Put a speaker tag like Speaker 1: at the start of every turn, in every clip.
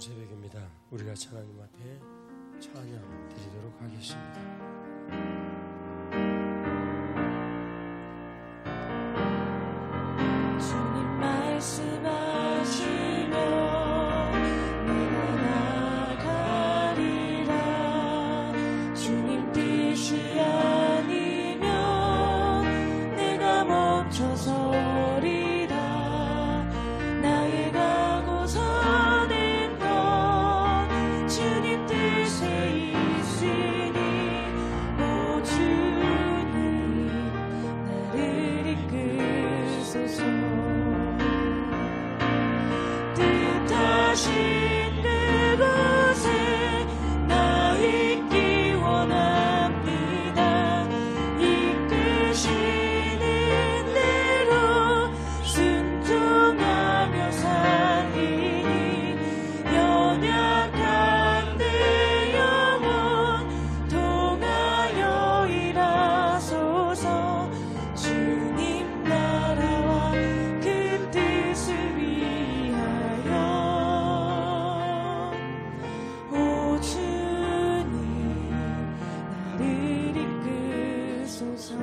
Speaker 1: 새벽입니다. 우리가 하나님 앞에 찬양 드리도록 하겠습니다.
Speaker 2: 주님 말씀하시면 내가 나가리라. 주님 뜻이 아니면 내가 멈춰서리라. 나의 가고서 된 것 주님 뜻에 있으니 오 주님 나를 이끄소서. 뜻하신 그곳에 나 있기 원합니다. 이끄시는 대로 순종하며 살리니 연약한 내 영혼 통하여 일하소서. 주님 나라와 그 뜻을 위하여 오 주님 나를 이끄소서.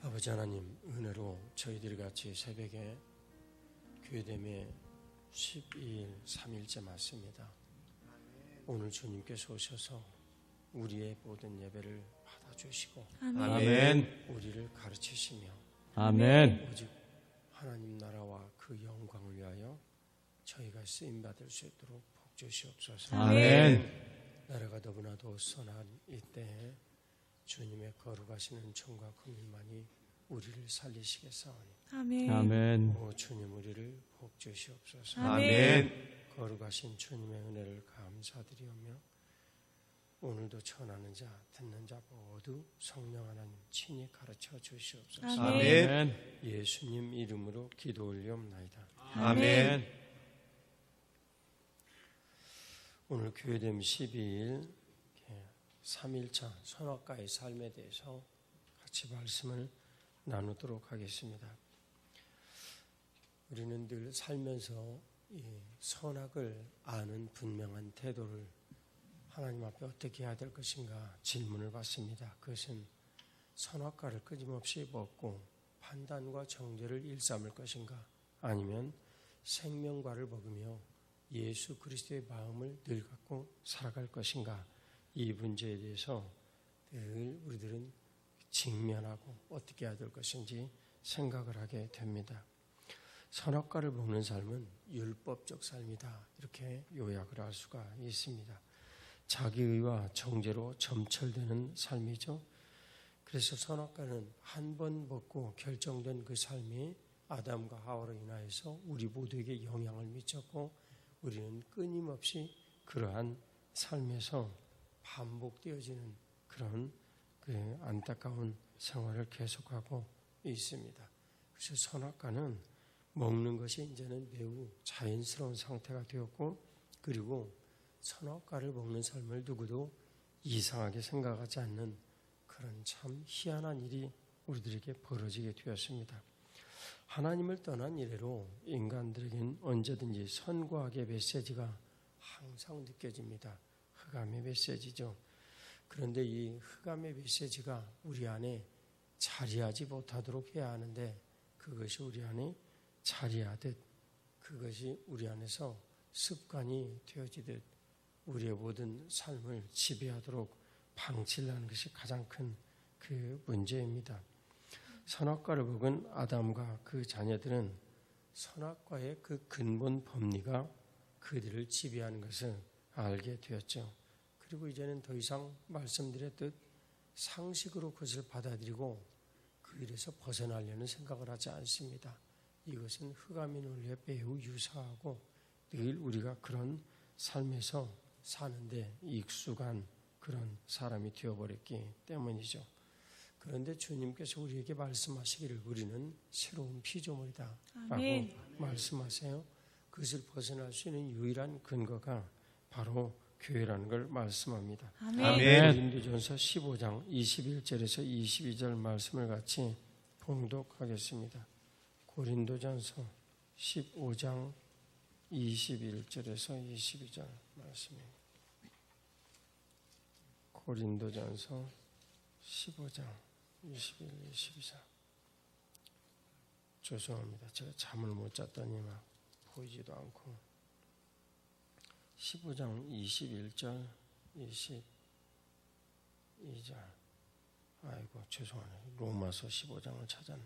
Speaker 1: 아버지 하나님, 은혜로 저희들이 같이 새벽에 교회됨의 12일 3일째 맞습니다. 오늘 주님께서 오셔서 우리의 모든 예배를 받아주시고
Speaker 3: 아멘.
Speaker 1: 우리를 가르치시며
Speaker 3: 아멘.
Speaker 1: 오직 하나님 나라와 그 영광을 위하여 저희가 쓰임받을 수 있도록 복주시옵소서.
Speaker 3: 아멘.
Speaker 1: 나라가 너무나도 선한 이때에 주님의 거룩하시는 정과 긍휼만이 우리를 살리시겠사오니
Speaker 2: 아멘.
Speaker 3: 아멘.
Speaker 1: 오 주님 우리를 복주시옵소서.
Speaker 3: 아멘.
Speaker 1: 거룩하신 주님의 은혜를 감사드리오며 오늘도 전하는 자 듣는 자 모두 성령 하나님 친히 가르쳐 주시옵소서.
Speaker 3: 아멘.
Speaker 1: 예수님 이름으로 기도 올리옵나이다.
Speaker 3: 아멘.
Speaker 1: 오늘 교회됨 12일 3일차 선악과의 삶에 대해서 같이 말씀을 나누도록 하겠습니다. 우리는 늘 살면서 이 선악을 아는 분명한 태도를 하나님 앞에 어떻게 해야 될 것인가 질문을 받습니다. 그것은 선악과를 끊임없이 먹고 판단과 정죄를 일삼을 것인가, 아니면 생명과를 먹으며 예수 그리스도의 마음을 늘 갖고 살아갈 것인가, 이 문제에 대해서 늘 우리들은 직면하고 어떻게 해야 될 것인지 생각을 하게 됩니다. 선악과를 먹는 삶은 율법적 삶이다, 이렇게 요약을 할 수가 있습니다. 자기의와 정죄로 점철되는 삶이죠. 그래서 선악과는 한 번 먹고 결정된 그 삶이 아담과 하와로 인하여서 우리 모두에게 영향을 미쳤고, 우리는 끊임없이 그러한 삶에서 반복되어지는 그런 그 안타까운 생활을 계속하고 있습니다. 그래서 선악과는 먹는 것이 이제는 매우 자연스러운 상태가 되었고, 그리고 선악과를 먹는 삶을 누구도 이상하게 생각하지 않는 그런 참 희한한 일이 우리들에게 벌어지게 되었습니다. 하나님을 떠난 이래로 인간들에겐 언제든지 선과 악의 메시지가 항상 느껴집니다. 흑암의 메시지죠. 그런데 이 흑암의 메시지가 우리 안에 자리하지 못하도록 해야 하는데, 그것이 우리 안에 자리하듯, 그것이 우리 안에서 습관이 되어지듯 우리의 모든 삶을 지배하도록 방치를 하는 것이 가장 큰 그 문제입니다. 선악과를 먹은 아담과 그 자녀들은 선악과의 그 근본 법리가 그들을 지배하는 것을 알게 되었죠. 그리고 이제는 더 이상 말씀드렸듯 상식으로 그것을 받아들이고 그 일에서 벗어나려는 생각을 하지 않습니다. 이것은 흑암의 논리에 매우 유사하고 늘 우리가 그런 삶에서 사는데 익숙한 그런 사람이 되어버렸기 때문이죠. 그런데 주님께서 우리에게 말씀하시기를 우리는 새로운 피조물이다 라고 말씀하세요. 그것을 벗어날 수 있는 유일한 근거가 바로 교회라는 걸 말씀합니다.
Speaker 3: 아멘.
Speaker 1: 고린도전서 15장 21절에서 22절 말씀을 같이 봉독하겠습니다. 고린도전서 15장 21절에서 22절 말씀입니다. 고린도전서 15장 21, 22절. 죄송합니다. 제가 잠을 못 잤더니 막 보이지도 않고 15장 21절 22절. 아이고 죄송하네. 로마서 15장을 찾았네.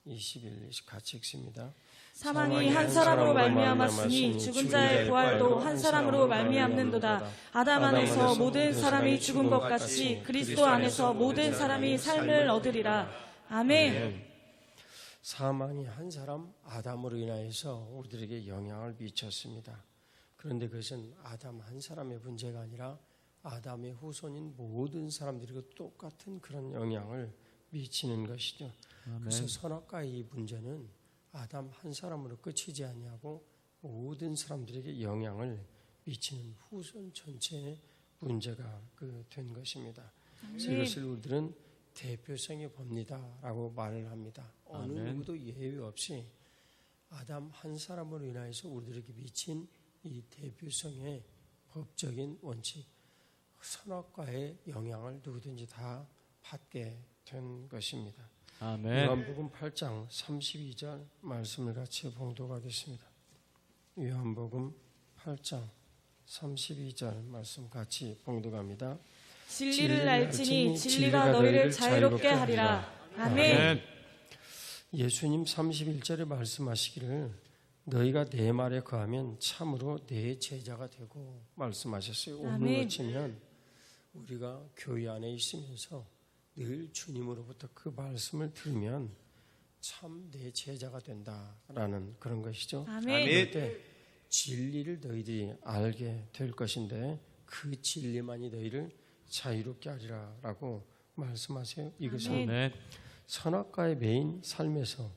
Speaker 1: 21, 20 같이 읽습니다.
Speaker 2: 사망이 한 사람으로 말미암았으니 죽은 자의 부활도 한 사람으로 말미암는도다. 아담 안에서 모든 사람이 죽은 것 같이 그리스도 안에서 모든 사람이 삶을 얻으리라. 아멘.
Speaker 1: 사망이 한 사람 아담으로 인하여서 우리들에게 영향을 미쳤습니다. 그런데 그것은 아담 한 사람의 문제가 아니라 아담의 후손인 모든 사람들에게 똑같은 그런 영향을 미치는 것이죠. 그래서 선악과의 이 문제는 아담 한 사람으로 끝이지 아니하고 모든 사람들에게 영향을 미치는 후손 전체의 문제가 된 것입니다. 그래서 이것을 우리들은 대표성의 법리다라고 말을 합니다. 어느 누구도 예외 없이 아담 한 사람으로 인하여서 우리들에게 미친 이 대표성의 법적인 원칙, 선악과의 영향을 누구든지 다 받게 된 것입니다.
Speaker 3: 아멘.
Speaker 1: 요한복음 8장 32절 말씀을 같이 봉독하겠습니다. 요한복음 8장 32절 말씀 같이 봉독합니다.
Speaker 2: 진리를 알지니 진리가 너희를 자유롭게 하리라. 아멘.
Speaker 1: 예수님 31절에 말씀하시기를 너희가 내 말에 거하면 참으로 내 제자가 되고 말씀하셨어요. 오늘 치면 우리가 교회 안에 있으면서 늘 주님으로부터 그 말씀을 들으면 참 내 제자가 된다라는 그런 것이죠.
Speaker 2: 아멘.
Speaker 1: 그때 진리를 너희들이 알게 될 것인데 그 진리만이 너희를 자유롭게 하리라라고 말씀하세요. 이것은 선악과의 메인 삶에서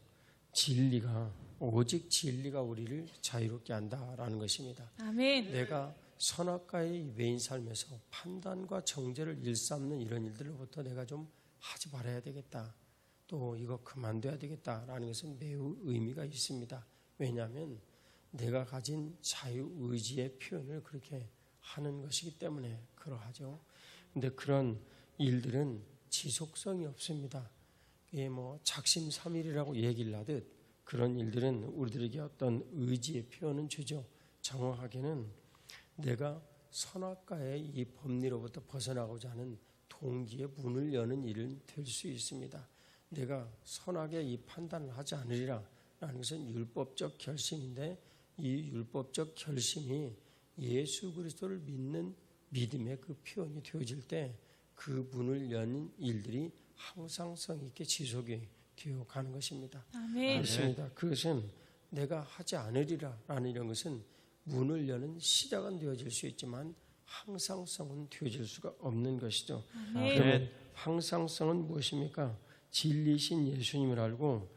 Speaker 1: 진리가 오직 진리가 우리를 자유롭게 한다라는 것입니다.
Speaker 2: 아멘.
Speaker 1: 내가 선악과의 메인 삶에서 판단과 정죄를 일삼는 이런 일들로부터 내가 좀 하지 말아야 되겠다. 또 이거 그만둬야 되겠다라는 것은 매우 의미가 있습니다. 왜냐하면 내가 가진 자유의지의 표현을 그렇게 하는 것이기 때문에 그러하죠. 그런데 그런 일들은 지속성이 없습니다. 이게 뭐 작심삼일이라고 얘기를 하듯 그런 일들은 우리들에게 어떤 의지의 표현은 주죠. 정확하게는 내가 선악과의 이 법리로부터 벗어나고자 하는 동기의 문을 여는 일은 될 수 있습니다. 내가 선악의 이 판단을 하지 않으리라 라는 것은 율법적 결심인데 이 율법적 결심이 예수 그리스도를 믿는 믿음의 그 표현이 되어질 때 그 문을 여는 일들이 항상성 있게 지속이 되어 가는 것입니다.
Speaker 2: 아멘.
Speaker 1: 그렇습니다. 그것은 내가 하지 않으리라 라는 이런 것은 문을 여는 시작은 되어질 수 있지만 항상성은 되어질 수가 없는 것이죠. 그러면 항상성은 무엇입니까? 진리신 예수님을 알고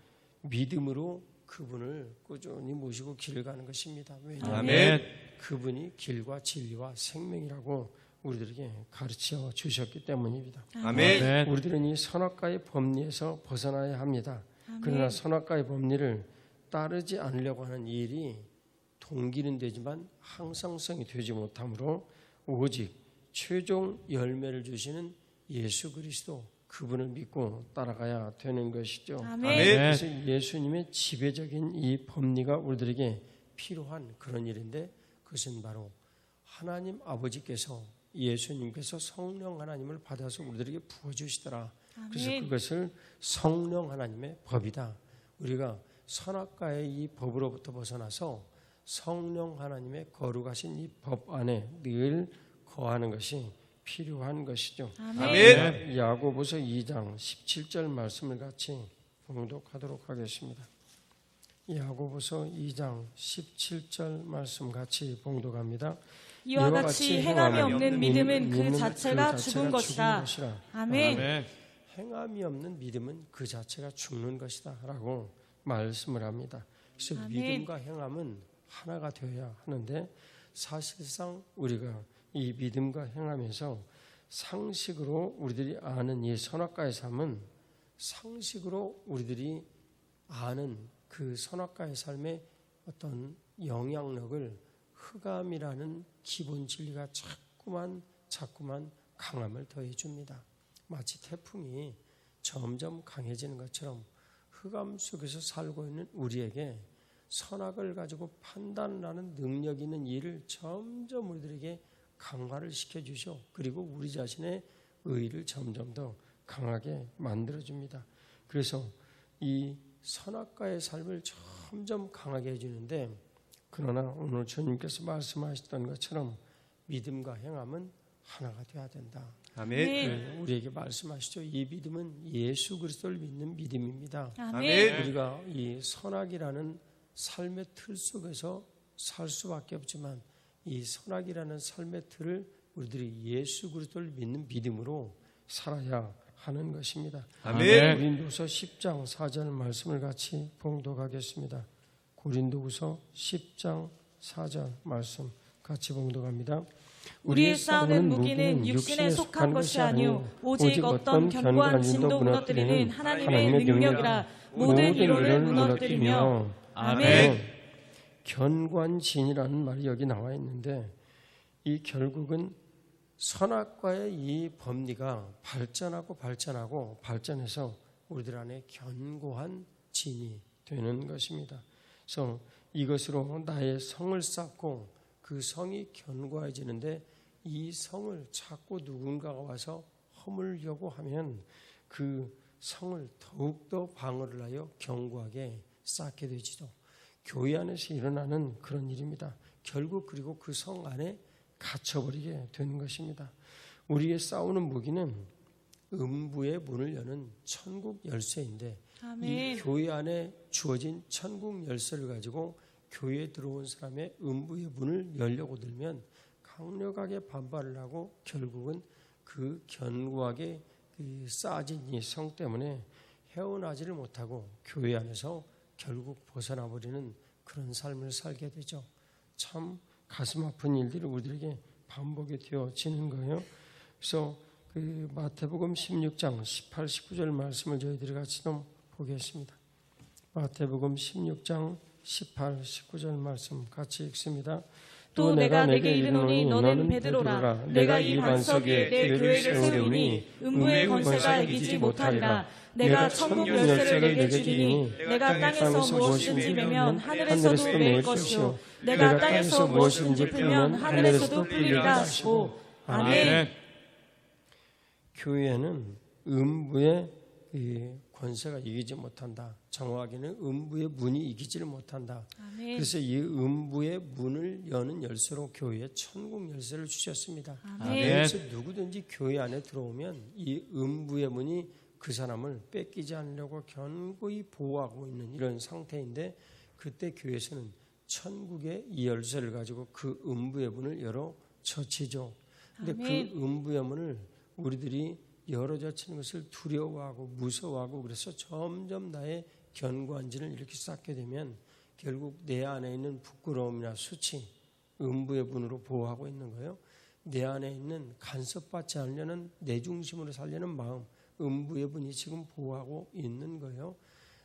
Speaker 1: 믿음으로 그분을 꾸준히 모시고 길을 가는 것입니다. 왜냐하면 그분이 길과 진리와 생명이라고 우리들에게 가르쳐 주셨기 때문입니다.
Speaker 3: 아멘.
Speaker 1: 우리들은 이 선악과의 법리에서 벗어나야 합니다. 그러나 선악과의 법리를 따르지 않으려고 하는 일이 동기는 되지만 항상성이 되지 못하므로 오직 최종 열매를 주시는 예수 그리스도 그분을 믿고 따라가야 되는 것이죠.
Speaker 2: 아멘.
Speaker 1: 그래서 예수님의 지배적인 이 법리가 우리들에게 필요한 그런 일인데 그것은 바로 하나님 아버지께서 예수님께서 성령 하나님을 받아서 우리들에게 부어주시더라. 그래서 그것을 성령 하나님의 법이다. 우리가 선악과의 이 법으로부터 벗어나서 성령 하나님의 거룩하신 이 법 안에 늘 거하는 것이 필요한 것이죠.
Speaker 2: 아멘.
Speaker 1: 야고보서 2장 17절 말씀을 같이 봉독하도록 하겠습니다. 야고보서 2장 17절 말씀 같이 봉독합니다.
Speaker 2: 이와 같이 행함이 없는 믿음은 그 자체가 죽은 것이다. 아멘.
Speaker 1: 행함이 없는 믿음은 그 자체가 죽는 것이다 라고 말씀을 합니다. 그래서 믿음과 행함은 하나가 되어야 하는데 사실상 우리가 이 믿음과 행함에서 상식으로 우리들이 아는 이 선악과의 삶은 상식으로 우리들이 아는 그 선악과의 삶의 어떤 영향력을 흑암이라는 기본 진리가 자꾸만 강함을 더해 줍니다. 마치 태풍이 점점 강해지는 것처럼 흑암 속에서 살고 있는 우리에게 선악을 가지고 판단하는 능력 있는 일을 점점 우리들에게 강화를 시켜주죠. 그리고 우리 자신의 의의를 점점 더 강하게 만들어줍니다. 그래서 이 선악과의 삶을 점점 강하게 해주는데, 그러나 오늘 주님께서 말씀하셨던 것처럼 믿음과 행함은 하나가 되어야 된다.
Speaker 3: 아멘.
Speaker 1: 우리에게 말씀하시죠. 이 믿음은 예수 그리스도를 믿는 믿음입니다.
Speaker 2: 아멘.
Speaker 1: 우리가 이 선악이라는 삶의 틀 속에서 살 수밖에 없지만 이 선악이라는 삶의 틀을 우리들이 예수 그리스도를 믿는 믿음으로 살아야 하는 것입니다.
Speaker 3: 아멘.
Speaker 1: 고린도후서 10장 4절 말씀을 같이 봉독하겠습니다. 고린도후서 10장 4절 말씀 같이 봉독합니다.
Speaker 2: 우리의 싸우는 무기는 육신에 속한 것이 아니오 오직 어떤 견고한 진도 무너뜨리는 하나님의 능력이라. 모든 이론을 무너뜨리며. 아멘.
Speaker 1: 견고한 진이라는 말이 여기 나와 있는데, 이 결국은 선악과의 이 법리가 발전해서 우리들 안에 견고한 진이 되는 것입니다. 그래서 이것으로 나의 성을 쌓고 그 성이 견고해지는데, 이 성을 자꾸 누군가가 와서 허물려고 하면 그 성을 더욱더 방어를 하여 견고하게 쌓게 되지도. 교회 안에서 일어나는 그런 일입니다. 결국 그리고 그 성 안에 갇혀버리게 되는 것입니다. 우리의 싸우는 무기는 음부의 문을 여는 천국 열쇠인데,
Speaker 2: 아멘.
Speaker 1: 이 교회 안에 주어진 천국 열쇠를 가지고 교회에 들어온 사람의 음부의 문을 열려고 들면 강력하게 반발을 하고 결국은 그 견고하게 쌓아진 이 성 때문에 헤어나지를 못하고 교회 안에서 결국 벗어나 버리는 그런 삶을 살게 되죠. 참 가슴 아픈 일들이 우리들에게 반복이 되어지는 거예요. 그래서 그 마태복음 16장 18, 19절 말씀을 저희들이 같이 좀 보겠습니다. 마태복음 16장 18, 19절 말씀 같이 읽습니다.
Speaker 2: 또 내가 내게 이르노니 너는 베드로라. 내가 이 반석 위에 내 교회를 세우리니 음부의 권세가 이기지 못하리라. 내가 천국 열쇠를 내게 주리니 내가 땅에서 무엇이든지 매면 하늘에서도 매일 것이요 내가 땅에서 무엇이든지 풀면 하늘에서도 풀리리라 하시고. 아멘.
Speaker 1: 교회는 음부의 권세가 이기지 못한다. 정확하게는 음부의 문이 이기지를 못한다.
Speaker 2: 아멘.
Speaker 1: 그래서 이 음부의 문을 여는 열쇠로 교회에 천국 열쇠를 주셨습니다.
Speaker 2: 아멘.
Speaker 1: 그래서 누구든지 교회 안에 들어오면 이 음부의 문이 그 사람을 뺏기지 않으려고 견고히 보호하고 있는 이런 상태인데, 그때 교회에서는 천국의 이 열쇠를 가지고 그 음부의 문을 열어 젖히죠. 근데 그 음부의 문을 우리들이 열어 젖히는 것을 두려워하고 무서워하고, 그래서 점점 나의 견고한 진을 이렇게 쌓게 되면 결국 내 안에 있는 부끄러움이나 수치, 음부의 문으로 보호하고 있는 거예요. 내 안에 있는 간섭받지 않으려는 내 중심으로 살려는 마음, 음부의 문이 지금 보호하고 있는 거예요.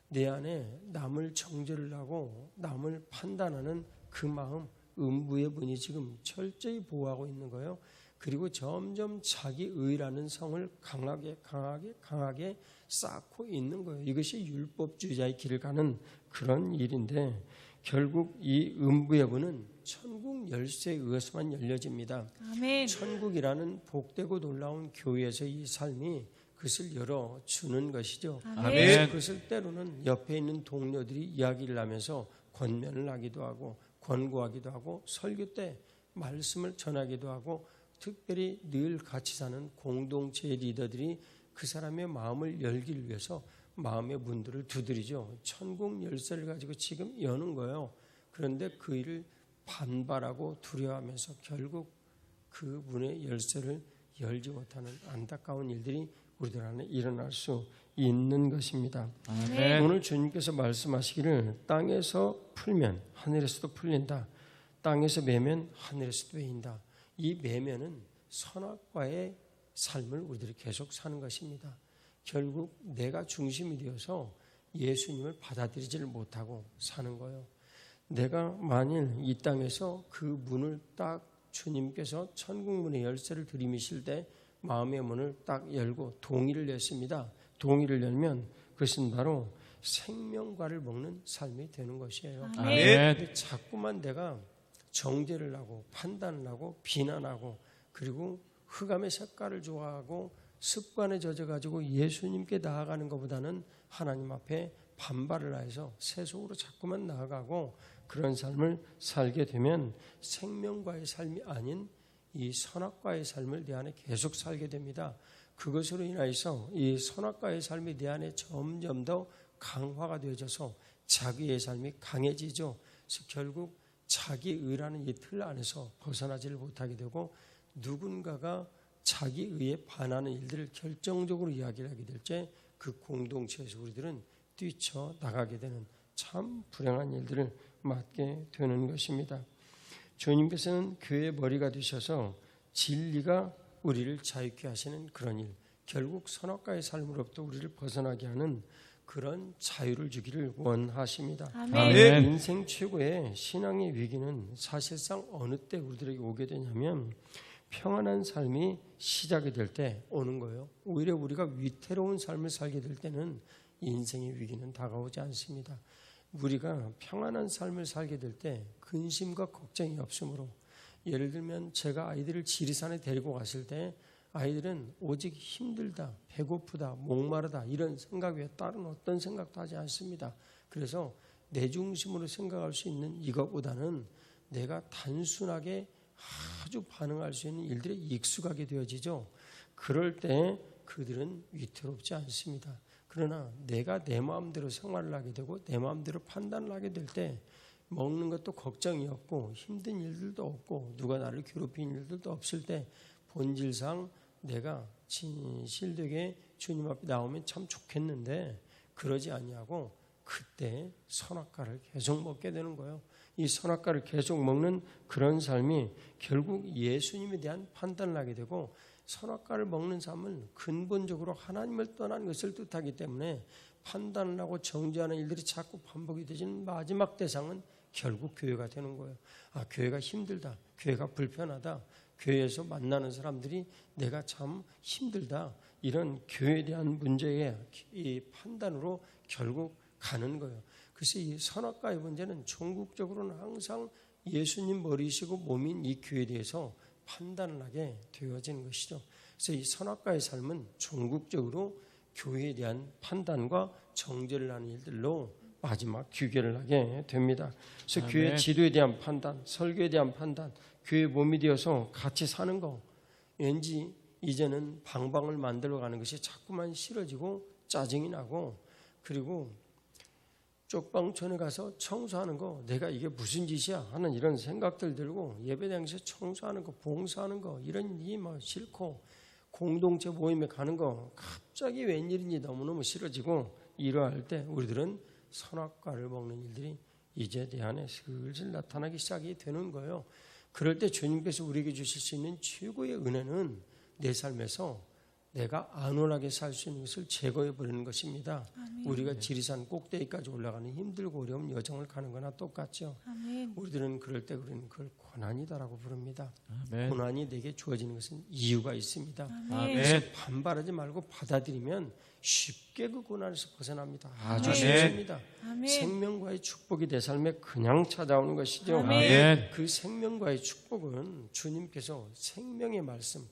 Speaker 1: 내 안에 남을 정죄를 하고 남을 판단하는 그 마음, 음부의 문이 지금 철저히 보호하고 있는 거예요. 그리고 점점 자기 의라는 성을 강하게 쌓고 있는 거예요. 이것이 율법주의자의 길을 가는 그런 일인데, 결국 이 음부의 문은 천국 열쇠에 의해서만 열려집니다.
Speaker 2: 아멘.
Speaker 1: 천국이라는 복되고 놀라운 교회에서 이 삶이 그것을 열어주는 것이죠.
Speaker 2: 아멘.
Speaker 1: 그것을 때로는 옆에 있는 동료들이 이야기를 하면서 권면을 하기도 하고 권고하기도 하고 설교 때 말씀을 전하기도 하고, 특별히 늘 같이 사는 공동체 리더들이 그 사람의 마음을 열기 위해서 마음의 문들을 두드리죠. 천국 열쇠를 가지고 지금 여는 거예요. 그런데 그 일을 반발하고 두려워하면서 결국 그 문의 열쇠를 열지 못하는 안타까운 일들이 우리들 안에 일어날 수 있는 것입니다.
Speaker 3: 아멘.
Speaker 1: 오늘 주님께서 말씀하시기를 땅에서 풀면 하늘에서도 풀린다. 땅에서 매면 하늘에서도 매인다. 이 매면은 선악과의 삶을 우리들이 계속 사는 것입니다. 결국 내가 중심이 되어서 예수님을 받아들이지를 못하고 사는 거예요. 내가 만일 이 땅에서 그 문을 딱 주님께서 천국문의 열쇠를 들이미실 때 마음의 문을 딱 열고 동의를 냈습니다. 동의를 열면 그것은 바로 생명과를 먹는 삶이 되는 것이에요.
Speaker 3: 아멘.
Speaker 1: 근데 자꾸만 내가 정죄를 하고 판단을 하고 비난하고 그리고 흑암의 색깔을 좋아하고 습관에 젖어가지고 예수님께 나아가는 것보다는 하나님 앞에 반발을 해서 세속으로 자꾸만 나아가고 그런 삶을 살게 되면 생명과의 삶이 아닌 이 선악과의 삶을 내 안에 계속 살게 됩니다. 그것으로 인하여서 이 선악과의 삶이 내 안에 점점 더 강화가 되어져서 자기의 삶이 강해지죠. 그래서 결국 자기의라는 이 틀 안에서 벗어나지를 못하게 되고 누군가가 자기의에 반하는 일들을 결정적으로 이야기를 하게 될 때 그 공동체에서 우리들은 뛰쳐나가게 되는 참 불행한 일들을 맞게 되는 것입니다. 주님께서는 교회의 머리가 되셔서 진리가 우리를 자유케 하시는 그런 일, 결국 선악과의 삶으로부터 우리를 벗어나게 하는 그런 자유를 주기를 원하십니다.
Speaker 2: 아멘.
Speaker 1: 인생 최고의 신앙의 위기는 사실상 어느 때 우리들에게 오게 되냐면 평안한 삶이 시작이 될 때 오는 거예요. 오히려 우리가 위태로운 삶을 살게 될 때는 인생의 위기는 다가오지 않습니다. 우리가 평안한 삶을 살게 될 때 근심과 걱정이 없으므로, 예를 들면 제가 아이들을 지리산에 데리고 갔을 때 아이들은 오직 힘들다, 배고프다, 목마르다 이런 생각 외에 다른 어떤 생각도 하지 않습니다. 그래서 내 중심으로 생각할 수 있는 이것보다는 내가 단순하게 아주 반응할 수 있는 일들에 익숙하게 되어지죠. 그럴 때 그들은 위태롭지 않습니다. 그러나 내가 내 마음대로 생활을 하게 되고 내 마음대로 판단을 하게 될 때 먹는 것도 걱정이 없고 힘든 일들도 없고 누가 나를 괴롭히는 일들도 없을 때 본질상 내가 진실되게 주님 앞에 나오면 참 좋겠는데 그러지 아니하고 그때 선악과를 계속 먹게 되는 거예요. 이 선악과를 계속 먹는 그런 삶이 결국 예수님에 대한 판단을 하게 되고, 선악과를 먹는 삶은 근본적으로 하나님을 떠난 것을 뜻하기 때문에 판단을 하고 정죄하는 일들이 자꾸 반복이 되지는 마지막 대상은 결국 교회가 되는 거예요. 아, 교회가 힘들다, 교회가 불편하다, 교회에서 만나는 사람들이 내가 참 힘들다, 이런 교회에 대한 문제의 이 판단으로 결국 가는 거예요. 그래서 이 선악과의 문제는 종국적으로는 항상 예수님 머리이시고 몸인 이 교회에 대해서 판단을 하게 되어지는 것이죠. 그래서 이 선악과의 삶은 종국적으로 교회에 대한 판단과 정죄를 하는 일들로 마지막 규결을 하게 됩니다. 그래서 교회 지도에 대한 판단, 설교에 대한 판단, 교회 몸이 되어서 같이 사는 거, 왠지 이제는 방방을 만들어가는 것이 자꾸만 싫어지고 짜증이 나고, 그리고 쪽방촌에 가서 청소하는 거 내가 이게 무슨 짓이야 하는 이런 생각들 들고, 예배당에서 청소하는 거, 봉사하는 거 이런 일이 막 싫고, 공동체 모임에 가는 거 갑자기 웬일인지 너무너무 싫어지고, 이러할 때 우리들은 선악과를 먹는 일들이 이제 내 안에 슬슬 나타나기 시작이 되는 거예요. 그럴 때 주님께서 우리에게 주실 수 있는 최고의 은혜는 내 삶에서 내가 안온하게 살 수 있는 것을 제거해버리는 것입니다.
Speaker 2: 아멘.
Speaker 1: 우리가 지리산 꼭대기까지 올라가는 힘들고 어려운 여정을 가는 거나 똑같죠.
Speaker 2: 아멘.
Speaker 1: 우리들은 그럴 때 우리는 그걸 고난이다라고 부릅니다.
Speaker 3: 아멘.
Speaker 1: 고난이 내게 주어지는 것은 이유가 있습니다.
Speaker 2: 아멘.
Speaker 1: 그래서 반발하지 말고 받아들이면 쉽게 그 고난에서 벗어납니다. 아주
Speaker 2: 아멘.
Speaker 1: 쉽습니다.
Speaker 2: 아멘.
Speaker 1: 생명과의 축복이 내 삶에 그냥 찾아오는 것이죠.
Speaker 3: 아멘.
Speaker 1: 그 생명과의 축복은 주님께서 생명의 말씀,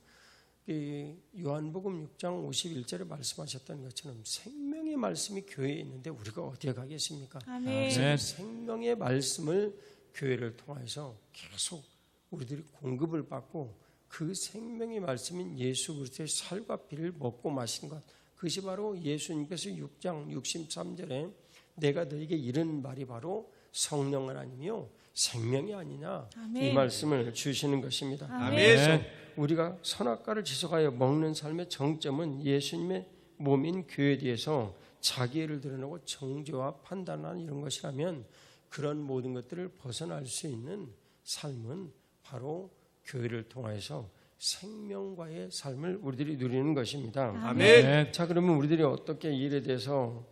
Speaker 1: 요한복음 6장 51절에 말씀하셨던 것처럼 생명의 말씀이 교회에 있는데 우리가 어디에 가겠습니까?
Speaker 2: 아멘.
Speaker 1: 그래서 생명의 말씀을 교회를 통해서 계속 우리들이 공급을 받고, 그 생명의 말씀인 예수 그리스도의 살과 피를 먹고 마신 것, 그것이 바로 예수님께서 6장 63절에 내가 너에게 이른 말이 바로 성령 하나님이요 생명이 아니냐,
Speaker 2: 아멘.
Speaker 1: 이 말씀을 주시는 것입니다.
Speaker 2: 아멘.
Speaker 1: 그래서 우리가 선악과를 지속하여 먹는 삶의 정점은 예수님의 몸인 교회에 대해서 자기애를 드러내고 정죄와 판단하는 이런 것이라면, 그런 모든 것들을 벗어날 수 있는 삶은 바로 교회를 통해서 생명과의 삶을 우리들이 누리는 것입니다.
Speaker 3: 아멘.
Speaker 1: 자, 그러면 우리들이 어떻게 이 일에 대해서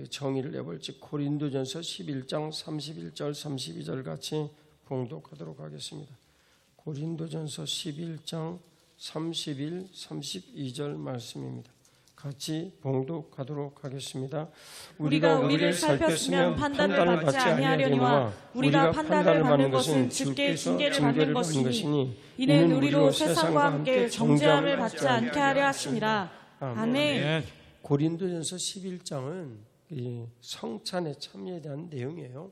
Speaker 1: 정의를 내볼지 고린도전서 11장 31절 32절 같이 봉독하도록 하겠습니다. 고린도전서 11장 31, 32절 말씀입니다. 같이 봉독하도록 하겠습니다.
Speaker 2: 우리가 우리를 살폈으면 판단을 받지 아니하려니와 우리가 판단을 받는 것은 주께 징계를 받는 것이니 이는 우리로 세상과 함께 정죄함을 받지 않게 하려 하심이라. 아멘.
Speaker 1: 고린도전서 11장은 성찬의 참여에 대한 내용이에요.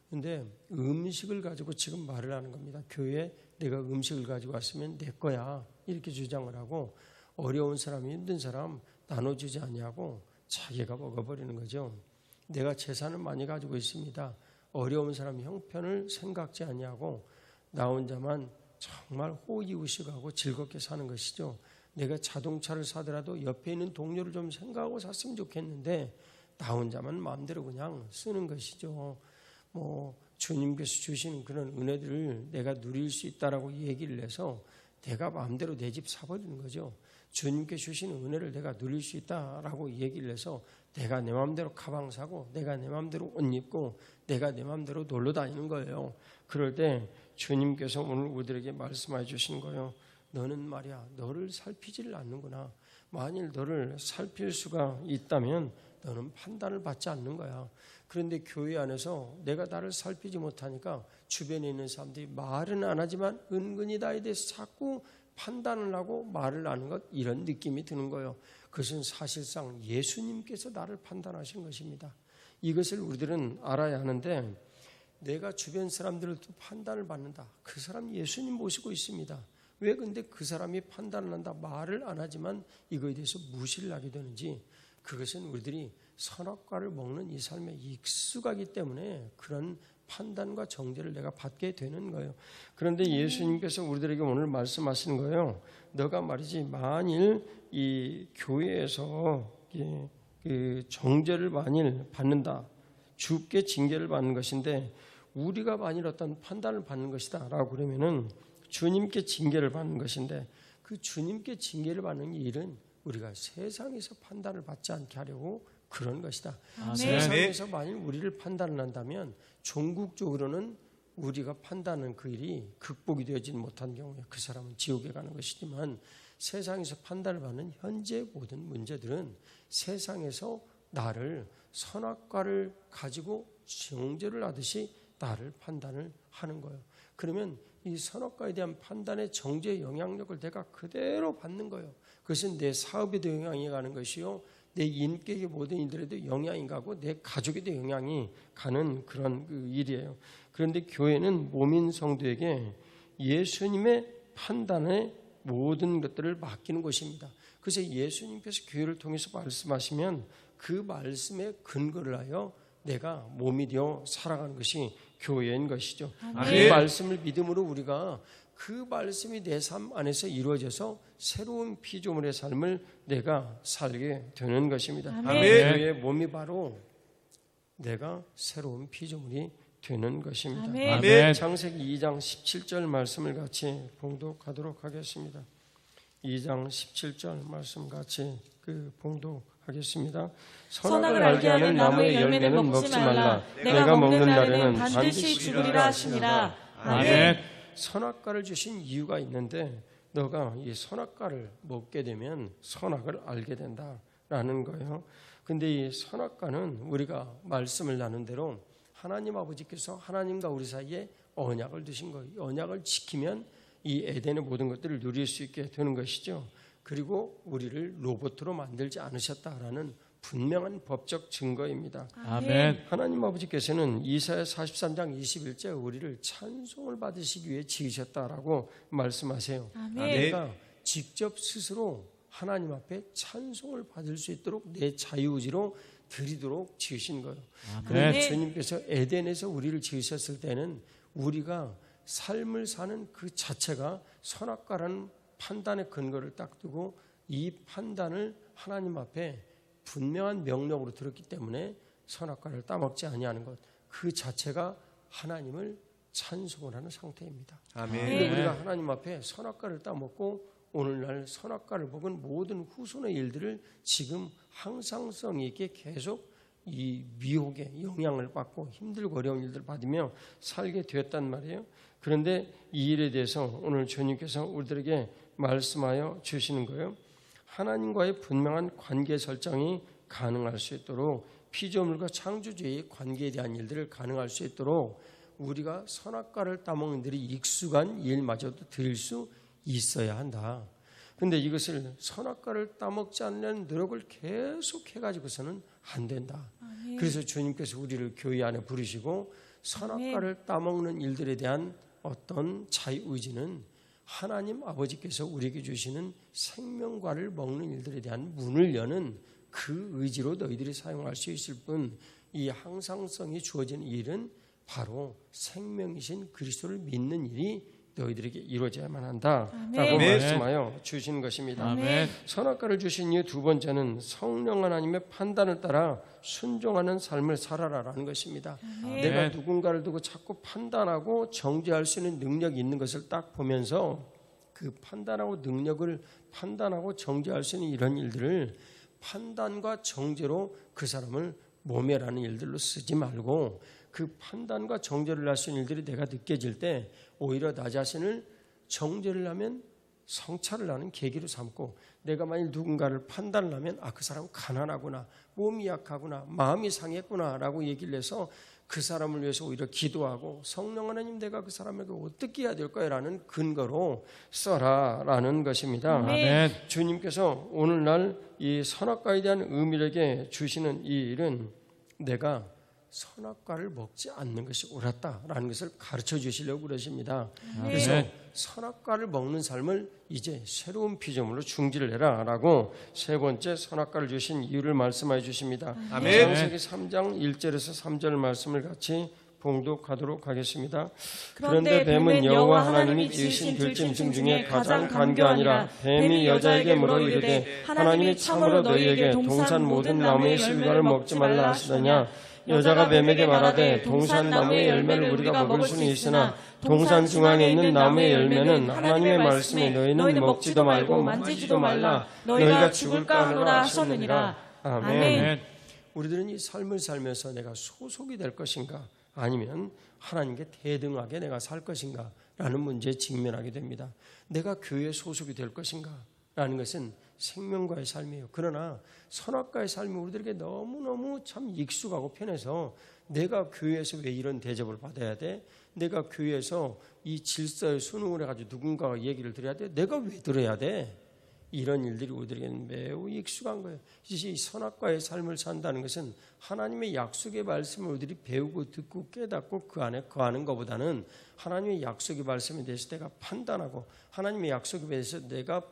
Speaker 1: 그런데 음식을 가지고 지금 말을 하는 겁니다. 교회에 내가 음식을 가지고 왔으면 내 거야 이렇게 주장을 하고 어려운 사람, 힘든 사람 나눠주지 아니하고 자기가 먹어버리는 거죠. 내가 재산을 많이 가지고 있습니다. 어려운 사람 형편을 생각지 아니하고 나 혼자만 정말 호의우식하고 즐겁게 사는 것이죠. 내가 자동차를 사더라도 옆에 있는 동료를 좀 생각하고 샀으면 좋겠는데 나 혼자만 마음대로 그냥 쓰는 것이죠. 주님께서 주시는 그런 은혜들을 내가 누릴 수 있다라고 얘기를 해서 내가 마음대로 내 집 사버리는 거죠. 주님께 주시는 은혜를 내가 누릴 수 있다라고 얘기를 해서 내가 내 마음대로 가방 사고 내가 내 마음대로 옷 입고 내가 내 마음대로 놀러 다니는 거예요. 그럴 때 주님께서 오늘 우리들에게 말씀해 주신 거예요. 너는 말이야 너를 살피지를 않는구나. 만일 너를 살필 수가 있다면 너는 판단을 받지 않는 거야. 그런데 교회 안에서 내가 나를 살피지 못하니까 주변에 있는 사람들이 말은 안 하지만 은근히 나에 대해서 자꾸 판단을 하고 말을 하는 것, 이런 느낌이 드는 거예요. 그것은 사실상 예수님께서 나를 판단하신 것입니다. 이것을 우리들은 알아야 하는데 내가 주변 사람들을 또 판단을 받는다. 그 사람 예수님 모시고 있습니다. 왜 근데 그 사람이 판단을 한다 말을 안 하지만 이거에 대해서 무시를 하게 되는지, 그것은 우리들이 선악과를 먹는 이 삶에 익숙하기 때문에 그런 판단과 정죄를 내가 받게 되는 거예요. 그런데 예수님께서 우리들에게 오늘 말씀하시는 거예요. 너가 말이지 만일 이 교회에서 그 정죄를 만일 받는다, 주께 징계를 받는 것인데 우리가 만일 어떤 판단을 받는 것이다 라고 그러면은 주님께 징계를 받는 것인데, 그 주님께 징계를 받는 일은 우리가 세상에서 판단을 받지 않게 하려고 그런 것이다.
Speaker 2: 아멘.
Speaker 1: 세상에서 만일 우리를 판단을 한다면 종국적으로는 우리가 판단하는 그 일이 극복이 되어지지 못한 경우에 그 사람은 지옥에 가는 것이지만, 세상에서 판단을 받는 현재 모든 문제들은 세상에서 나를 선악과를 가지고 정죄를 하듯이 나를 판단을 하는 거예요. 그러면 이 선악과에 대한 판단의 정죄의 영향력을 내가 그대로 받는 거예요. 그것은 내 사업에도 영향이 가는 것이요, 내 인격의 모든 일들에도 영향이 가고 내 가족에도 영향이 가는 그런 그 일이에요. 그런데 교회는 몸인 성도에게 예수님의 판단의 모든 것들을 맡기는 것입니다. 그래서 예수님께서 교회를 통해서 말씀하시면 그 말씀에 근거를 하여 내가 몸이 되어 살아가는 것이 교회인 것이죠. 그 말씀을 믿음으로 우리가 그 말씀이 내 삶 안에서 이루어져서 새로운 피조물의 삶을 내가 살게 되는 것입니다. 교회의 몸이 바로 내가 새로운 피조물이 되는 것입니다.
Speaker 3: 아멘.
Speaker 1: 창세기 2장 17절 말씀을 같이 봉독하도록 하겠습니다. 2장 17절 말씀 같이 봉독하겠습니다. 선악을 알게 하는 나무의 열매는 먹지 말라. 내가 먹는 날에는 반드시 죽으리라 하시니라. 아멘. 선악과를 주신 이유가 있는데 너가 이 선악과를 먹게 되면 선악을 알게 된다라는 거예요. 근데 이 선악과는 우리가 말씀을 나눈 대로 하나님 아버지께서 하나님과 우리 사이에 언약을 두신 거예요. 언약을 지키면 이 에덴의 모든 것들을 누릴 수 있게 되는 것이죠. 그리고 우리를 로봇으로 만들지 않으셨다라는 분명한 법적 증거입니다.
Speaker 3: 아멘.
Speaker 1: 하나님 아버지께서는 이사야 43장 21절 우리를 찬송을 받으시기 위해 지으셨다라고 말씀하세요. 내가 직접 스스로 하나님 앞에 찬송을 받을 수 있도록 내 자유의지로 드리도록 지으신 거예요. 그런데 주님께서 에덴에서 우리를 지으셨을 때는 우리가 삶을 사는 그 자체가 선악과라는 판단의 근거를 딱 두고 이 판단을 하나님 앞에 분명한 명령으로 들었기 때문에 선악과를 따먹지 아니하는 것, 그 자체가 하나님을 찬송을 하는 상태입니다.
Speaker 3: 아멘.
Speaker 1: 그런데 우리가 하나님 앞에 선악과를 따먹고 오늘날 선악과를 먹은 모든 후손의 일들을 지금 항상성 있게 계속 이 미혹의 영향을 받고 힘들고 어려운 일들을 받으며 살게 되었단 말이에요. 그런데 이 일에 대해서 오늘 주님께서 우리들에게 말씀하여 주시는 거예요. 하나님과의 분명한 관계 설정이 가능할 수 있도록 피조물과 창조주의 관계에 대한 일들을 가능할 수 있도록 우리가 선악과를 따먹는 일이 익숙한 일마저도 드릴 수 있어야 한다. 그런데 이것을 선악과를 따먹지 않는 노력을 계속 해가지고서는 안 된다. 그래서 주님께서 우리를 교회 안에 부르시고 선악과를 따먹는 일들에 대한 어떤 자유의지는 하나님 아버지께서 우리에게 주시는 생명과를 먹는 일들에 대한 문을 여는 그 의지로 너희들이 사용할 수 있을 뿐, 이 항상성이 주어진 일은 바로 생명이신 그리스도를 믿는 일이 너희들에게 이루어져야만 한다라고 말씀하여 주시는 것입니다.
Speaker 3: 아멘.
Speaker 1: 선악과를 주신 이유 두 번째는 성령 하나님의 판단을 따라 순종하는 삶을 살아라라는 것입니다.
Speaker 3: 아멘.
Speaker 1: 내가 누군가를 두고 자꾸 판단하고 정죄할 수 있는 능력이 있는 것을 딱 보면서 그 판단하고 능력을 판단하고 정죄할 수 있는 이런 일들을 판단과 정죄로 그 사람을 모멸하는 일들로 쓰지 말고, 그 판단과 정죄를 할 수 있는 일들이 내가 느껴질 때 오히려 나 자신을 정죄를 하면 성찰을 하는 계기로 삼고, 내가 만일 누군가를 판단을 하면 그 사람은 가난하구나, 몸이 약하구나, 마음이 상했구나 라고 얘기를 해서 그 사람을 위해서 오히려 기도하고, 성령 하나님 내가 그 사람에게 어떻게 해야 될까요? 라는 근거로 써라라는 것입니다.
Speaker 3: 아멘.
Speaker 1: 주님께서 오늘날 이 선악과에 대한 의미에게 주시는 이 일은 내가 선악과를 먹지 않는 것이 옳았다라는 것을 가르쳐 주시려고 그러십니다. 그래서 선악과를 먹는 삶을 이제 새로운 피조물로 중지를 해라라고 세 번째 선악과를 주신 이유를 말씀해 주십니다.
Speaker 3: 아멘.
Speaker 1: 창세기 3장 1절에서 3절 말씀을 같이 봉독하도록 하겠습니다.
Speaker 2: 그런데 뱀은 여호와 하나님이 지으신 들짐승 중에 가장 간교하니라. 뱀이 여자에게 물어 이르되 하나님이 참으로 너희에게 동산 모든 나무의 열매를 먹지 말라 하시더냐. 여자가 뱀에게 말하되 동산 나무의 열매를 우리가 먹을 수는 있으나 동산 중앙에 있는 나무의 열매는 하나님의 말씀에 너희는 먹지도 말고 만지지도 말라. 너희가 죽을까 하노라 하셨느니라.
Speaker 1: 아멘. 우리들은 이 삶을 살면서 내가 소속이 될 것인가, 아니면 하나님께 대등하게 내가 살 것인가 라는 문제에 직면하게 됩니다. 내가 교회에 소속이 될 것인가 라는 것은 생명과의 삶이에요. 그러나 선악과의 삶이 우리들에게 너무너무 참 익숙하고 편해서 내가 교회에서 왜 이런 대접을 받아야 돼? 내가 교회에서 이 질서에 순응을 해가지고 누군가가 얘기를 들어야 돼? 내가 왜 들어야 돼? 이런 일들이 우리들에게는 매우 익숙한 거예요. 이 선악과의 삶을 산다는 것은 하나님의 약속의 말씀을 우리들이 배우고 듣고 깨닫고 그 안에 거하는 것보다는 하나님의 약속의 말씀에 대해서 내가 판단하고 하나님의 약속에 대해서 내가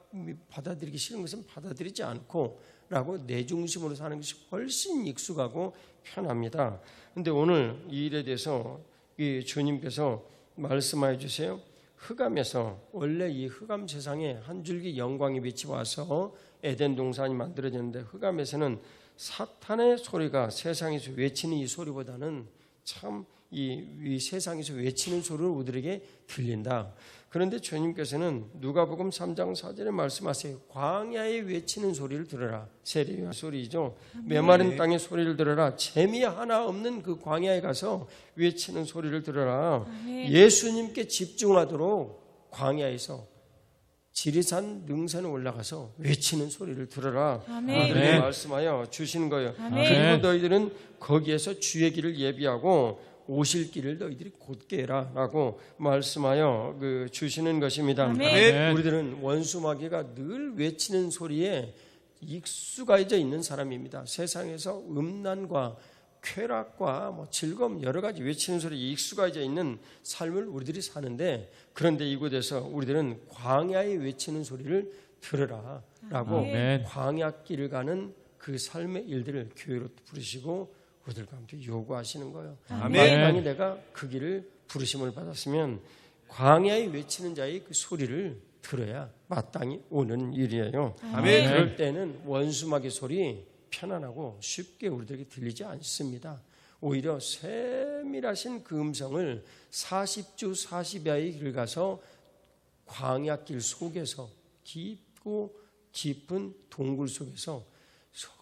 Speaker 1: 받아들이기 싫은 것은 받아들이지 않고 라고 내 중심으로 사는 것이 훨씬 익숙하고 편합니다. 그런데 오늘 이 일에 대해서 이 주님께서 말씀해 주세요. 흑암에서, 원래 이 흑암 세상에 한 줄기 영광이 빛이 와서 에덴 동산이 만들어졌는데, 흑암에서는 사탄의 소리가 세상에서 외치는 이 소리보다는 참 이 세상에서 외치는 소리를 우리들에게 들린다. 그런데 주님께서는 누가복음 3장 4절에 말씀하세요. 광야에 외치는 소리를 들어라. 세례요한 소리죠. 메마른 땅의 소리를 들어라. 재미 하나 없는 그 광야에 가서 외치는 소리를 들어라. 예수님께 집중하도록 광야에서 지리산 능선에 올라가서 외치는 소리를 들어라. 너희들에게 말씀하여 주시는 거예요. 그리고 너희들은 거기에서 주의 길을 예비하고 오실 길을 너희들이 곧게 해라 라고 말씀하여 주시는 것입니다. 우리들은 원수마귀가 늘 외치는 소리에 익숙해져 있는 사람입니다. 세상에서 음란과 쾌락과 즐거움 여러 가지 외치는 소리에 익숙해져 있는 삶을 우리들이 사는데, 그런데 이곳에서 우리들은 광야에 외치는 소리를 들으라 라고 광야길을 가는 그 삶의 일들을 교회로 부르시고 우리들과 함께 요구하시는 거예요. 마땅히 내가 그 길을 부르심을 받았으면 광야에 외치는 자의 그 소리를 들어야 마땅히 오는 일이에요. 그럴 때는 원수마귀 소리 편안하고 쉽게 우리들에게 들리지 않습니다. 오히려 세밀하신 그 음성을 40주 40야의 길을 가서 광야길 속에서 깊고 깊은 동굴 속에서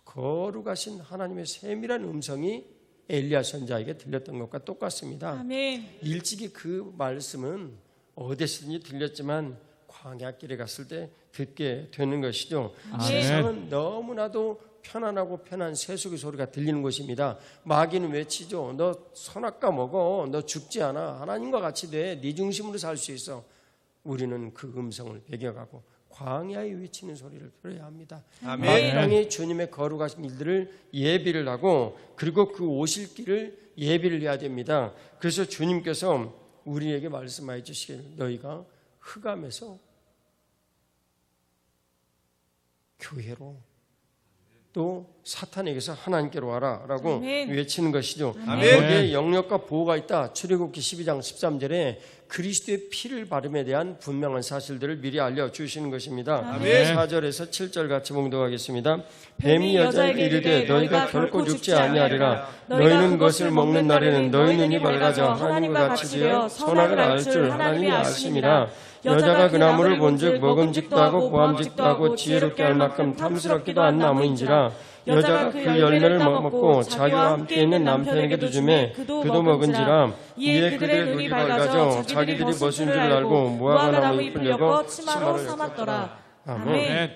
Speaker 1: 거룩하신 하나님의 세밀한 음성이 엘리야 선지자에게 들렸던 것과 똑같습니다.
Speaker 2: 아멘.
Speaker 1: 일찍이 그 말씀은 어디서든지 들렸지만 광야길에 갔을 때 듣게 되는 것이죠. 세상은 너무나도 편안하고 편한 세속의 소리가 들리는 곳입니다. 마귀는 외치죠. 너 선악과 먹어. 너 죽지 않아. 하나님과 같이 돼. 네 중심으로 살 수 있어. 우리는 그 음성을 배겨가고 광야에 외치는 소리를 들어야 합니다. 마땅히 주님의 거룩하신 일들을 예비를 하고 그리고 그 오실 길을 예비를 해야 됩니다. 그래서 주님께서 우리에게 말씀하여 주시길 너희가 흑암에서 교회로 또 사탄에게서 하나님께로 와라 라고 외치는 것이죠. 거기에 영역과 보호가 있다. 출애굽기 12장 13절에 그리스도의 피를 바름에 대한 분명한 사실들을 미리 알려주시는 것입니다. 4절에서 7절 같이 봉독하겠습니다. 뱀이 여자에게 이르되 너희가 결코 죽지 아니하리라. 너희는 그것을 먹는 날에는 너희 눈이 밝아져 하나님과 같이 되어 선악을 알 줄 하나님이 아심이라. 여자가 그 나무를 본즉 먹음직도 하고 보암직도 하고 지혜롭게 할 만큼 탐스럽기도 한 나무인지라. 여자가 그 열매를 먹고 자기와 함께 있는 남편에게도 주매 그도 먹은지라. 이에 그들의 눈이 밝아져 자기들이 무엇인 줄 알고 무화과 나무에 풀려고 치마로 삼았더라. 아멘.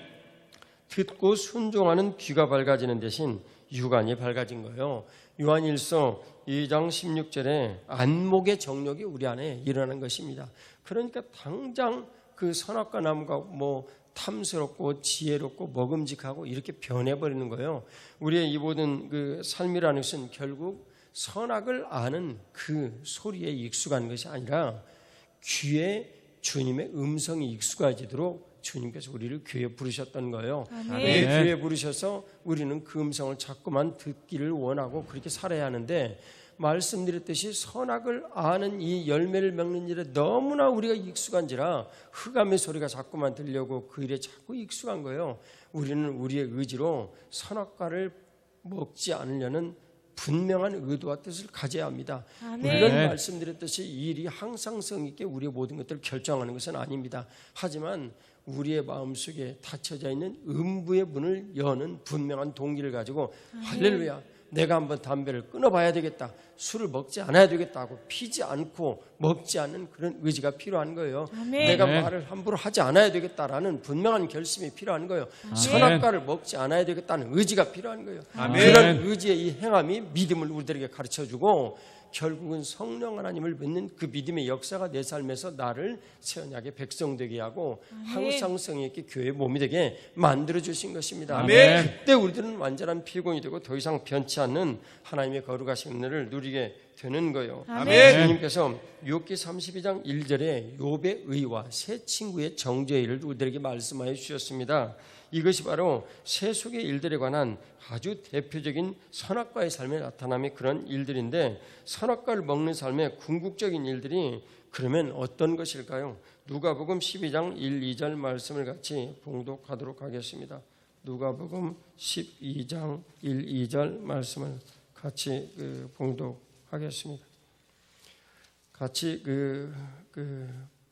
Speaker 1: 듣고 순종하는 귀가 밝아지는 대신 육안이 밝아진 거예요. 요한일서 2장 16절에 안목의 정욕이 우리 안에 일어나는 것입니다. 그러니까 당장 그 선악과 나무가 탐스럽고 지혜롭고 먹음직하고 이렇게 변해버리는 거예요. 우리의 이 모든 그 삶이라는 것은 결국 선악을 아는 그 소리에 익숙한 것이 아니라 귀에 주님의 음성이 익숙해지도록 주님께서 우리를 귀에 부르셨던 거예요. 귀에 부르셔서 우리는 그 음성을 자꾸만 듣기를 원하고 그렇게 살아야 하는데 말씀드렸듯이 선악을 아는 이 열매를 맺는 일에 너무나 우리가 익숙한지라 흑암의 소리가 자꾸만 들려고 그 일에 자꾸 익숙한 거예요. 우리는 우리의 의지로 선악과를 먹지 않으려는 분명한 의도와 뜻을 가져야 합니다. 물론 말씀드렸듯이 이 일이 항상성 있게 우리의 모든 것들을 결정하는 것은 아닙니다. 하지만 우리의 마음속에 닫혀져 있는 음부의 문을 여는 분명한 동기를 가지고 할렐루야, 내가 한번 담배를 끊어봐야 되겠다, 술을 먹지 않아야 되겠다 하고 피지 않고 먹지 않는 그런 의지가 필요한 거예요. 내가 말을 함부로 하지 않아야 되겠다라는 분명한 결심이 필요한 거예요. 선악과를 먹지 않아야 되겠다는 의지가 필요한 거예요. 그런 의지의 이 행함이 믿음을 우리들에게 가르쳐주고 결국은 성령 하나님을 믿는 그 믿음의 역사가 내 삶에서 나를 새 언약의 백성 되게 하고 항상성 있게 교회의 몸이 되게 만들어 주신 것입니다. 그때 우리들은 완전한 피곤이 되고 더 이상 변치 않는 하나님의 거룩하신 은혜를 누리게 되는 거예요. 주님께서 욥기 32장 1절에 욥의 의와 세 친구의 정죄의 일을 우리들에게 말씀하여 주셨습니다. 이것이 바로 세속의 일들에 관한 아주 대표적인 선악과의 삶에 나타남의 그런 일들인데, 선악과를 먹는 삶의 궁극적인 일들이 그러면 어떤 것일까요? 누가복음 12장 1, 2절 말씀을 같이 봉독하도록 하겠습니다. 누가복음 12장 1, 2절 말씀을 같이 봉독하겠습니다. 같이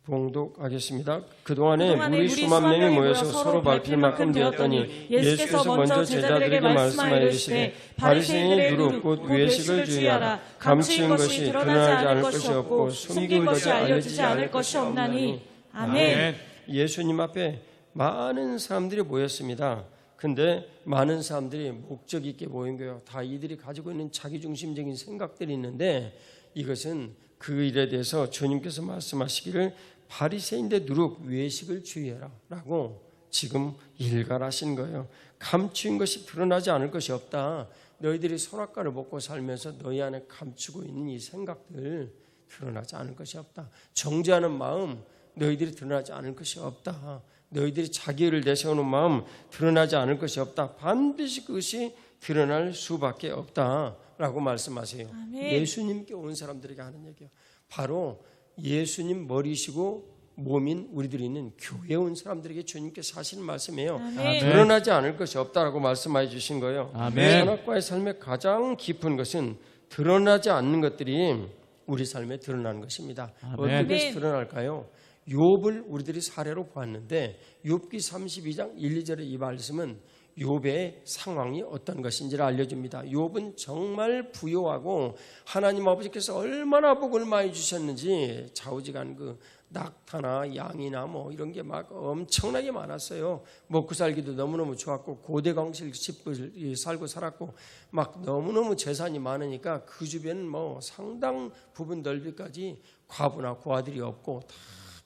Speaker 1: 봉독하겠습니다. 그동안에 우리 수만 명이 모여서 서로 밟힐 만큼 되었더니 예수께서 먼저 제자들에게 말씀하여 이르시되 바리새인의 누룩 곧 외식을 주의하라. 감추인 것이 드러나지 않을 것이 없고 숨긴 것이 알려지지 않을 것이 없나니. 아멘. 예수님 앞에 많은 사람들이 모였습니다. 근데 많은 사람들이 목적 있게 모인 거예요. 다 이들이 가지고 있는 자기중심적인 생각들이 있는데, 이것은 그 일에 대해서 주님께서 말씀하시기를 바리새인의 누룩 외식을 주의해라 라고 지금 일갈하신 거예요. 감추인 것이 드러나지 않을 것이 없다. 너희들이 선악과를 먹고 살면서 너희 안에 감추고 있는 이 생각들 드러나지 않을 것이 없다. 정죄하는 마음 너희들이 드러나지 않을 것이 없다. 너희들이 자기를 내세우는 마음 드러나지 않을 것이 없다. 반드시 그것이 드러날 수밖에 없다 라고 말씀하세요. 예수님께 온 사람들에게 하는 얘기예요. 바로 예수님 머리시고 몸인 우리들이 있는 교회에 온 사람들에게 주님께서 하시는 말씀이에요. 드러나지 않을 것이 없다라고 말씀해 주신 거예요. 선악과의 삶의 가장 깊은 것은 드러나지 않는 것들이 우리 삶에 드러나는 것입니다. 어떻게 해서 드러날까요? 욥을 우리들이 사례로 보았는데 욥기 32장 1, 2절의 이 말씀은 욥의 상황이 어떤 것인지를 알려줍니다. 욥은 정말 부유하고 하나님 아버지께서 얼마나 복을 많이 주셨는지 좌우지간 그 낙타나 양이나 뭐 이런 게 막 엄청나게 많았어요. 먹고 살기도 너무너무 좋았고 고대광실 집을 살고 살았고 막 너무너무 재산이 많으니까 그 주변은 뭐 상당 부분 넓이까지 과부나 고아들이 없고 다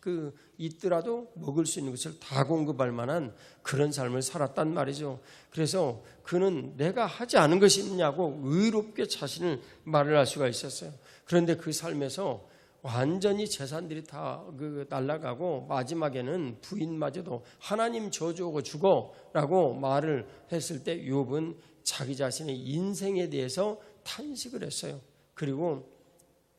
Speaker 1: 그 있더라도 먹을 수 있는 것을 다 공급할 만한 그런 삶을 살았단 말이죠. 그래서 그는 내가 하지 않은 것이 있느냐고 의롭게 자신을 말을 할 수가 있었어요. 그런데 그 삶에서 완전히 재산들이 다 날아가고 마지막에는 부인마저도 하나님 저주하고 죽어라고 말을 했을 때 욥은 자기 자신의 인생에 대해서 탄식을 했어요. 그리고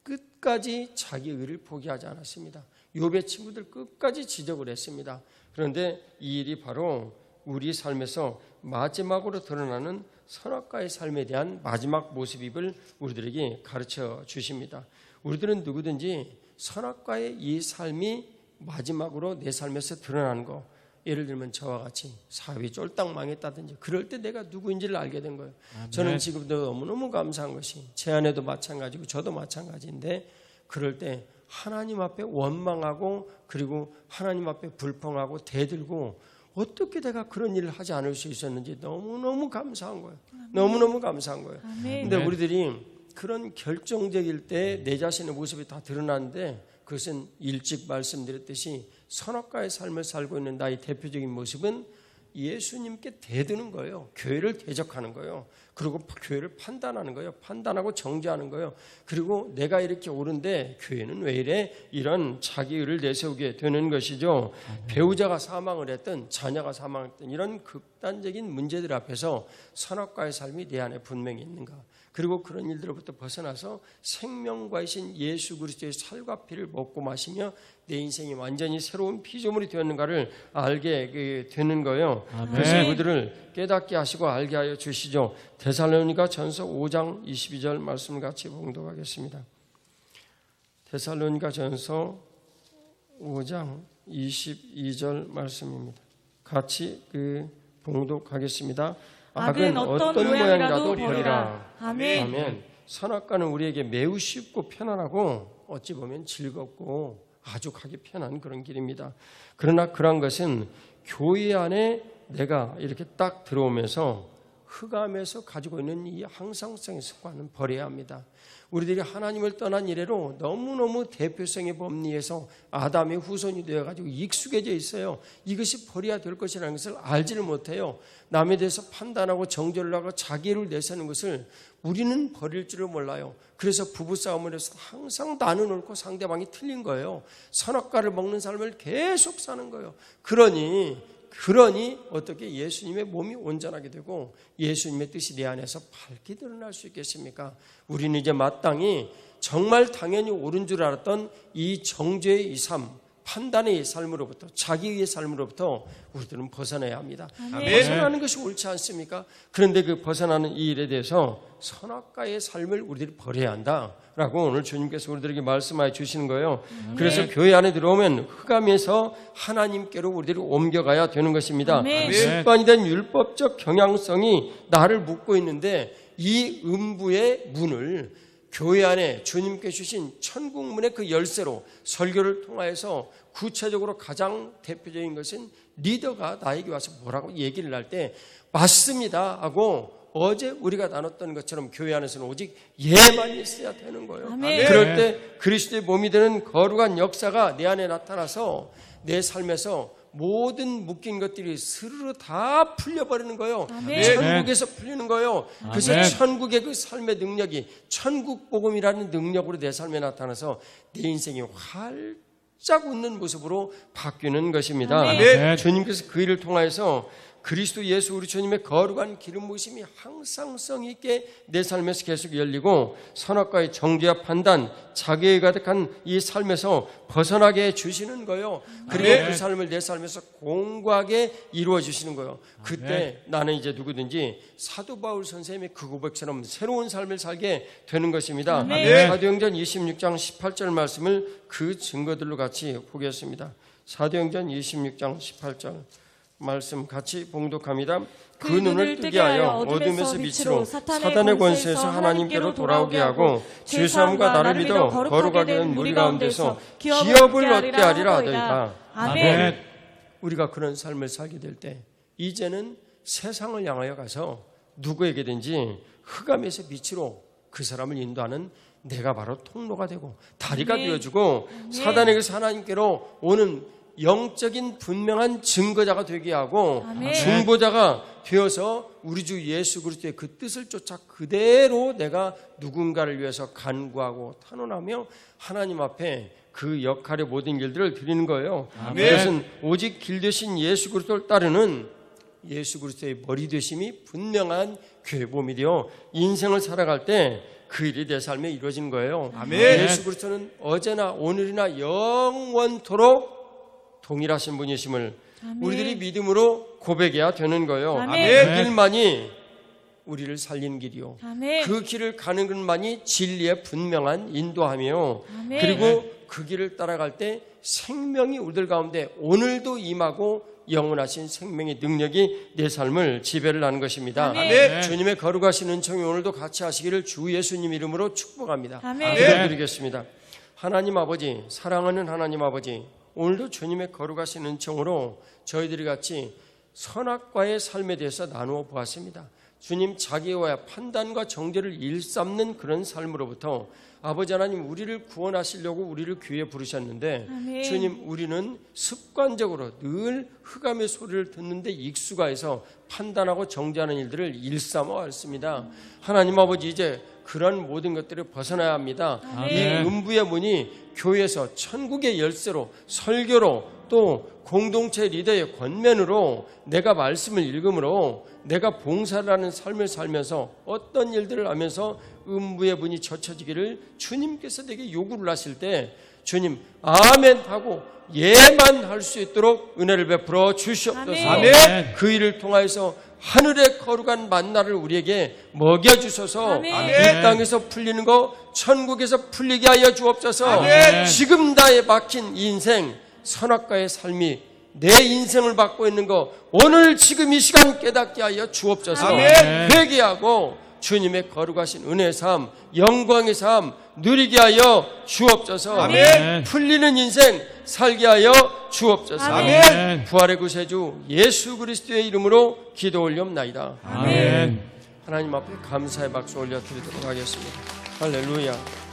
Speaker 1: 끝까지 자기 의를 포기하지 않았습니다. 욥의 친구들 끝까지 지적을 했습니다. 그런데 이 일이 바로 우리 삶에서 마지막으로 드러나는 선악과의 삶에 대한 마지막 모습을 우리들에게 가르쳐 주십니다. 우리들은 누구든지 선악과의 이 삶이 마지막으로 내 삶에서 드러나는 거, 예를 들면 저와 같이 사업이 쫄딱 망했다든지 그럴 때 내가 누구인지를 알게 된 거예요. 저는 지금도 너무너무 감사한 것이 제 아내도 마찬가지고 저도 마찬가지인데 그럴 때 하나님 앞에 원망하고 그리고 하나님 앞에 불평하고 대들고 어떻게 내가 그런 일을 하지 않을 수 있었는지 너무너무 감사한 거예요. 너무너무 감사한 거예요. 그런데 우리들이 그런 결정적일 때 내 자신의 모습이 다 드러나는데 그것은 일찍 말씀드렸듯이 선악과의 삶을 살고 있는 나의 대표적인 모습은 예수님께 대드는 거예요. 교회를 대적하는 거예요. 그리고 교회를 판단하는 거예요. 판단하고 정죄하는 거예요. 그리고 내가 이렇게 옳은데 교회는 왜 이래? 이런 자기 의를 내세우게 되는 것이죠. 배우자가 사망을 했든 자녀가 사망했든 이런 극단적인 문제들 앞에서 선악과의 삶이 내 안에 분명히 있는가? 그리고 그런 일들로부터 벗어나서 생명과이신 예수 그리스도의 살과 피를 먹고 마시며 내 인생이 완전히 새로운 피조물이 되었는가를 알게 되는 거예요. 그래서 그들을 깨닫게 하시고 알게 하여 주시죠. 데살로니가 전서 5장 22절 말씀을 같이 봉독하겠습니다. 데살로니가 전서 5장 22절 말씀입니다. 같이 봉독하겠습니다. 악은 어떤 모양이라도 버리라.
Speaker 2: 아멘.
Speaker 1: 아멘. 선악과는 우리에게 매우 쉽고 편안하고 어찌 보면 즐겁고 아주 가기 편한 그런 길입니다. 그러나 그런 것은 교회 안에 내가 이렇게 딱 들어오면서 흑암에서 가지고 있는 이 항상성의 습관은 버려야 합니다. 우리들이 하나님을 떠난 이래로 너무너무 대표성의 법리에서 아담의 후손이 되어가지고 익숙해져 있어요. 이것이 버려야 될 것이라는 것을 알지를 못해요. 남에 대해서 판단하고 정죄를 하고 자기를 내세우는 것을 우리는 버릴 줄을 몰라요. 그래서 부부싸움을 해서 항상 나는 옳고 상대방이 틀린 거예요. 선악과를 먹는 삶을 계속 사는 거예요. 그러니 어떻게 예수님의 몸이 온전하게 되고 예수님의 뜻이 내 안에서 밝게 드러날 수 있겠습니까? 우리는 이제 마땅히 정말 당연히 옳은 줄 알았던 이 정죄의 이 삶, 판단의 이 삶으로부터 자기의 삶으로부터 우리들은 벗어나야 합니다. 벗어나는 것이 옳지 않습니까? 그런데 그 벗어나는 이 일에 대해서 선악과의 삶을 우리들이 버려야 한다라고 오늘 주님께서 우리들에게 말씀하여 주시는 거예요. 그래서 교회 안에 들어오면 흑암에서 하나님께로 우리들이 옮겨가야 되는 것입니다. 습관이 된 율법적 경향성이 나를 묶고 있는데 이 음부의 문을 교회 안에 주님께 주신 천국문의 그 열쇠로 설교를 통하여서 구체적으로 가장 대표적인 것은 리더가 나에게 와서 뭐라고 얘기를 할 때 맞습니다 하고 어제 우리가 나눴던 것처럼 교회 안에서는 오직 예만 있어야 되는 거예요.
Speaker 2: 아멘.
Speaker 1: 그럴 때 그리스도의 몸이 되는 거룩한 역사가 내 안에 나타나서 내 삶에서 모든 묶인 것들이 스르르 다 풀려버리는 거예요.
Speaker 2: 아멘.
Speaker 1: 천국에서 풀리는 거예요. 그래서
Speaker 3: 아멘.
Speaker 1: 천국의 그 삶의 능력이 천국 복음이라는 능력으로 내 삶에 나타나서 내 인생이 활짝 웃는 모습으로 바뀌는 것입니다.
Speaker 3: 아멘.
Speaker 1: 주님께서 그 일을 통하여서 그리스도 예수 우리 주님의 거룩한 기름 부으심이 항상성 있게 내 삶에서 계속 열리고 선악과의 정죄와 판단, 자기의 가득한 이 삶에서 벗어나게 해주시는 거예요. 그리고 그 삶을 내 삶에서 공고하게 이루어 주시는 거예요. 그때 나는 이제 누구든지 사도 바울 선생님의 그 고백처럼 새로운 삶을 살게 되는 것입니다. 사도행전 26장 18절 말씀을 그 증거들로 같이 보겠습니다. 사도행전 26장 18절 말씀 같이 봉독합니다. 그 눈을 뜨게 하여 어둠에서 빛으로 사단의 권세에서 하나님께로 돌아오게 하고 죄사함과 나를 믿어 거룩하게 된 무리 가운데서 기업을 얻게 하리라 하더이다.
Speaker 2: 아멘.
Speaker 1: 우리가 그런 삶을 살게 될 때 이제는 세상을 향하여 가서 누구에게든지 흑암에서 빛으로 그 사람을 인도하는 내가 바로 통로가 되고 다리가 되어주고 사단에게서 하나님께로 오는 영적인 분명한 증거자가 되게 하고 중보자가 되어서 우리 주 예수 그리스도의 그 뜻을 쫓아 그대로 내가 누군가를 위해서 간구하고 탄원하며 하나님 앞에 그 역할의 모든 일들을 드리는 거예요. 그것은 오직 길 되신 예수 그리스도를 따르는 예수 그리스도의 머리 되심이 분명한 교회범이 되어 인생을 살아갈 때 그 일이 내 삶에 이루어진 거예요. 예수 그리스도는 어제나 오늘이나 영원토록 동일하신 분이심을 우리들이 믿음으로 고백해야 되는 거예요. 그 길만이 우리를 살리는 길이요. 그 길을 가는 것만이 진리의 분명한 인도하며 그리고 그 길을 따라갈 때 생명이 우리들 가운데 오늘도 임하고 영원하신 생명의 능력이 내 삶을 지배를 하는 것입니다. 주님의 거룩하신 은총이 오늘도 같이 하시기를 주 예수님 이름으로 축복합니다. 기도드리겠습니다. 하나님 아버지, 사랑하는 하나님 아버지, 오늘도 주님의 거룩하신 은총으로 저희들이 같이 선악과의 삶에 대해서 나누어 보았습니다. 주님, 자기와의 판단과 정죄를 일삼는 그런 삶으로부터 아버지 하나님 우리를 구원하시려고 우리를 교회에 부르셨는데 주님, 우리는 습관적으로 늘 흑암의 소리를 듣는데 익숙해서 판단하고 정죄하는 일들을 일삼아 왔습니다. 하나님 아버지, 이제 그런 모든 것들을 벗어나야 합니다. 이 음부의 문이 교회에서 천국의 열쇠로 설교로 또 공동체 리더의 권면으로 내가 말씀을 읽음으로 내가 봉사를 하는 삶을 살면서 어떤 일들을 하면서 음부의 문이 젖혀지기를 주님께서 내게 요구를 하실 때 주님 아멘 하고 예만 할 수 있도록 은혜를 베풀어 주시옵소서. 그 일을 통하여서 하늘의 거룩한 만나를 우리에게 먹여주소서. 이 땅에서 풀리는 거 천국에서 풀리게 하여 주옵소서. 지금 나의 막힌 인생 선악과의 삶이 내 인생을 받고 있는 거 오늘 지금 이 시간 깨닫게 하여 주옵소서. 회개하고 주님의 거룩하신 은혜의 삶, 영광의 삶 누리게 하여 주옵소서. 풀리는 인생 살게 하여 주옵소서. 부활의 구세주 예수 그리스도의 이름으로 기도 올리옵나이다. 하나님 앞에 감사의 박수 올려드리도록 하겠습니다. 할렐루야.